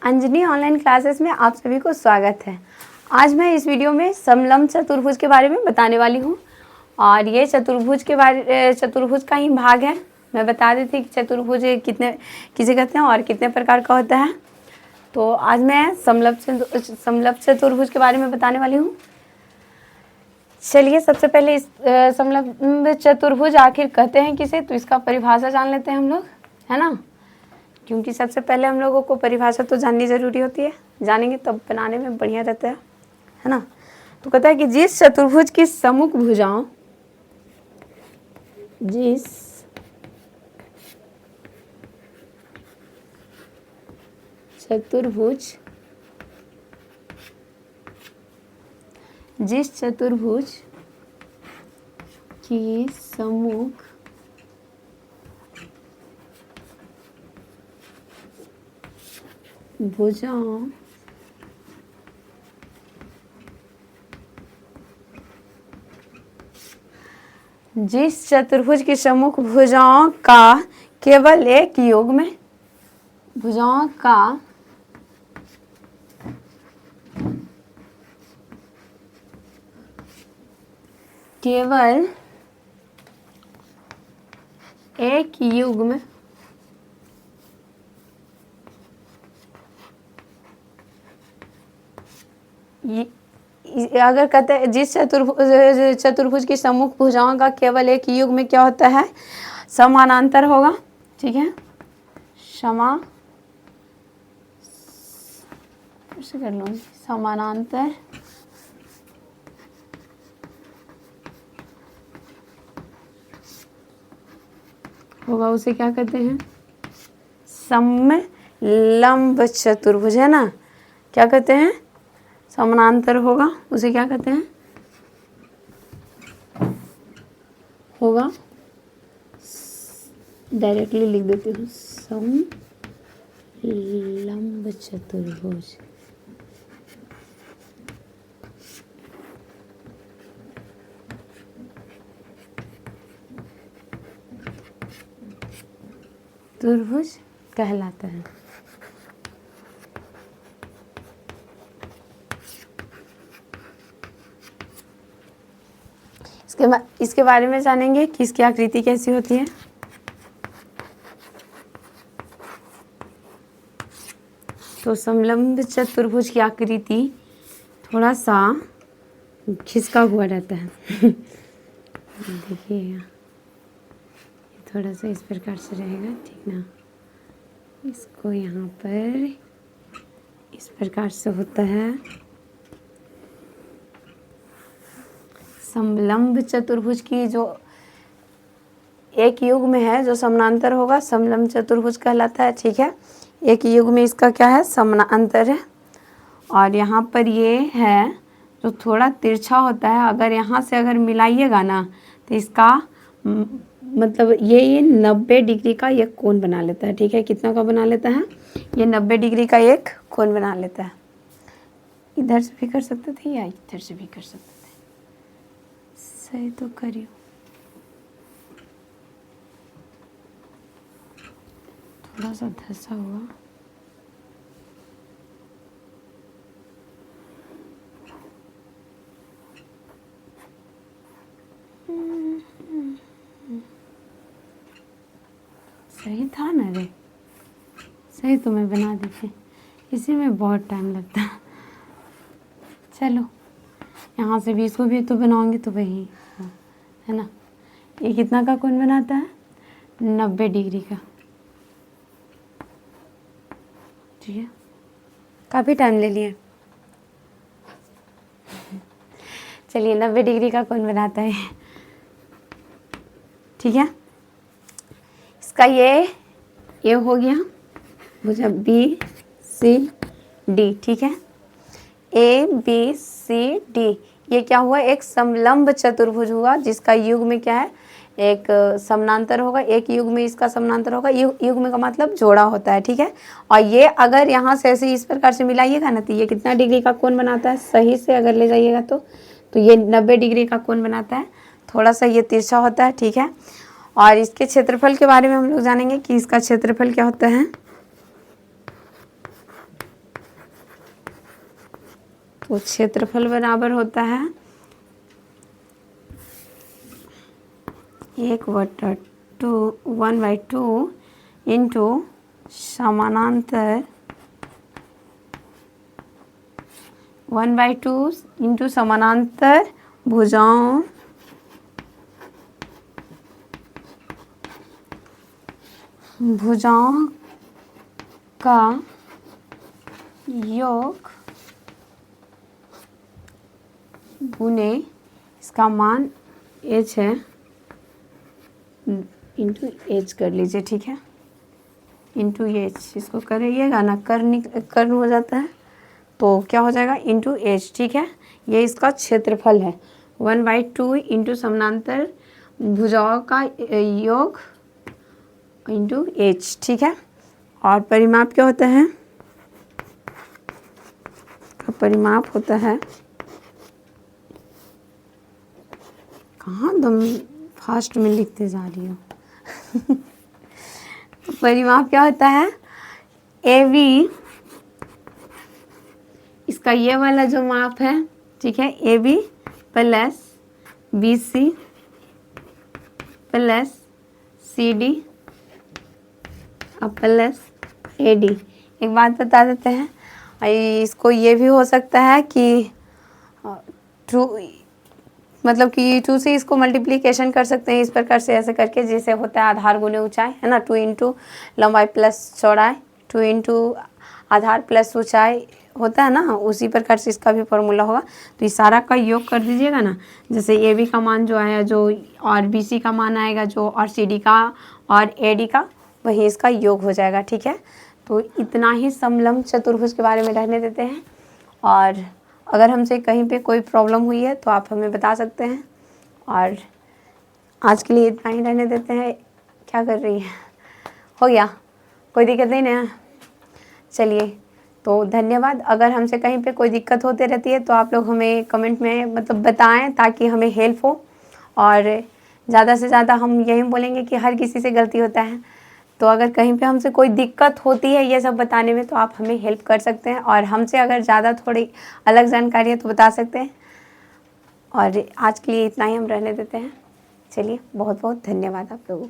Anjani online classes में आप सभी को स्वागत है। आज मैं इस वीडियो में समलंब चतुर्भुज के बारे में बताने वाली हूँ और ये चतुर्भुज का ही भाग है। मैं बता देती कि चतुर्भुज किसे कहते हैं और कितने प्रकार का होता है। तो आज मैं समलंब चतुर्भुज के बारे में बताने वाली हूँ। चलिए सबसे पहले इस समलंब चतुर्भुज आखिर कहते हैं किसे, तो इसका परिभाषा जान लेते हैं हम लोग, है ना। क्योंकि सबसे पहले हम लोगों को परिभाषा तो जाननी ज़रूरी होती है, जानेंगे तब बनाने में बढ़िया रहता है ना। तो कहता है कि जिस चतुर्भुज की सम्मुख भुजाओं जिस चतुर्भुज की सम्मुख भुजाओं जिस चतुर्भुज की सम्मुख भुजाओं का केवल एक योग में भुजाओं का केवल एक युग में अगर कहते हैं जिस चतुर्भुज की सम्मुख भुजाओं का केवल एक युग में क्या होता है, समानांतर होगा। ठीक है, कर लूँगी समानांतर होगा, उसे क्या कहते हैं, समलंब चतुर्भुज, है ना। क्या कहते हैं, समानांतर होगा, उसे क्या कहते हैं, होगा, डायरेक्टली लिख देती हूँ, समलंब चतुर्भुज। चतुर्भुज कहलाता है। इसके बारे में जानेंगे कि इसकी आकृति कैसी होती है। तो समलंब चतुर्भुज की आकृति थोड़ा सा खिसका हुआ रहता है। देखिएगा, थोड़ा सा इस प्रकार से रहेगा, ठीक ना। इसको यहाँ पर इस प्रकार से होता है। समलंब चतुर्भुज की जो एक युग में है, जो समानांतर होगा, समलंब चतुर्भुज कहलाता है। ठीक है, एक युग में इसका क्या है, समानांतर है। और यहाँ पर ये है जो थोड़ा तिरछा होता है, अगर यहाँ से अगर मिलाइएगा ना तो इसका मतलब ये 90 डिग्री का एक कोण बना लेता है। ठीक है, कितना का बना लेता है, ये 90 डिग्री का एक कोण बना लेता है। इधर से भी कर सकते थे या इधर से भी कर सकते थे, सही तो करियो। थोड़ा सा धंसा हुआ, सही था ना रे, सही तो मैं बना देती, इसी में बहुत टाइम लगता है। चलो यहाँ से भी इसको भी तो बनाऊंगी तो वही है ना। ये कितना का कोण बनाता है, 90 डिग्री का। ठीक है, काफ़ी टाइम ले लिए। चलिए 90 डिग्री का कोण बनाता है। ठीक है, इसका ये हो गया भुजा BCD। ठीक है, ABCD, ये क्या हुआ, एक समलंब चतुर्भुज हुआ जिसका युग में क्या है, एक समानांतर होगा। एक युग में इसका समानांतर होगा, युग में का मतलब जोड़ा होता है। ठीक है, और ये अगर यहाँ से ऐसे इस प्रकार से मिलाइएगा ना तो ये कितना डिग्री का कोण बनाता है, सही से अगर ले जाइएगा तो ये 90 डिग्री का कोण बनाता है। थोड़ा सा ये तिरछा होता है। ठीक है, और इसके क्षेत्रफल के बारे में हम लोग जानेंगे कि इसका क्षेत्रफल क्या होता है। तो क्षेत्रफल बराबर होता है 1/2 इंटू समानांतर 1/2 इंटू समानांतर भुजाओं का योग गुने इसका मान h है इंटू एच कर लीजिए, ठीक है, इंटू एच। इसको करिएगा ना, कर्ण हो जाता है तो क्या हो जाएगा इंटू एच, ठीक है। ये इसका क्षेत्रफल है 1/2 इंटू समानांतर भुजाओं का योग इंटू एच, ठीक है। और परिमाप क्या होता है, परिमाप होता है, कहाँ दम फास्ट में लिखते जा रही हो तो परिमाप क्या होता है, ए बी, इसका ये वाला जो माप है, ठीक है, A B plus B C plus C D और प्लस ए डी। एक बात बता देते हैं, इसको ये भी हो सकता है कि टू, मतलब कि 2 से इसको मल्टीप्लिकेशन कर सकते हैं इस प्रकार से, ऐसे करके, जैसे होता है आधार गुने ऊंचाई, है ना, 2 इंटू लंबाई प्लस चौड़ाई, 2 इंटू आधार प्लस ऊंचाई होता है ना, उसी प्रकार से इसका भी फॉर्मूला होगा। तो इस सारा का योग कर दीजिएगा ना, जैसे ए बी का मान जो आया जो, और बी सी का मान आएगा जो, और सी डी का और ए डी का, वही इसका योग हो जाएगा, ठीक है। तो इतना ही समलंब चतुर्भुज के बारे में रहने देते हैं, और अगर हमसे कहीं पे कोई प्रॉब्लम हुई है तो आप हमें बता सकते हैं। और आज के लिए इतना ही रहने देते हैं। क्या कर रही है, हो गया, कोई दिक्कत नहीं ना, चलिए तो धन्यवाद। अगर हमसे कहीं पे कोई दिक्कत होती रहती है तो आप लोग हमें कमेंट में मतलब बताएं, ताकि हमें हेल्प हो। और ज़्यादा से ज़्यादा हम यही बोलेंगे कि हर किसी से गलती होता है, तो अगर कहीं पे हमसे कोई दिक्कत होती है ये सब बताने में तो आप हमें हेल्प कर सकते हैं, और हमसे अगर ज़्यादा थोड़ी अलग जानकारी है तो बता सकते हैं। और आज के लिए इतना ही हम रहने देते हैं। चलिए, बहुत बहुत धन्यवाद आप लोगों को।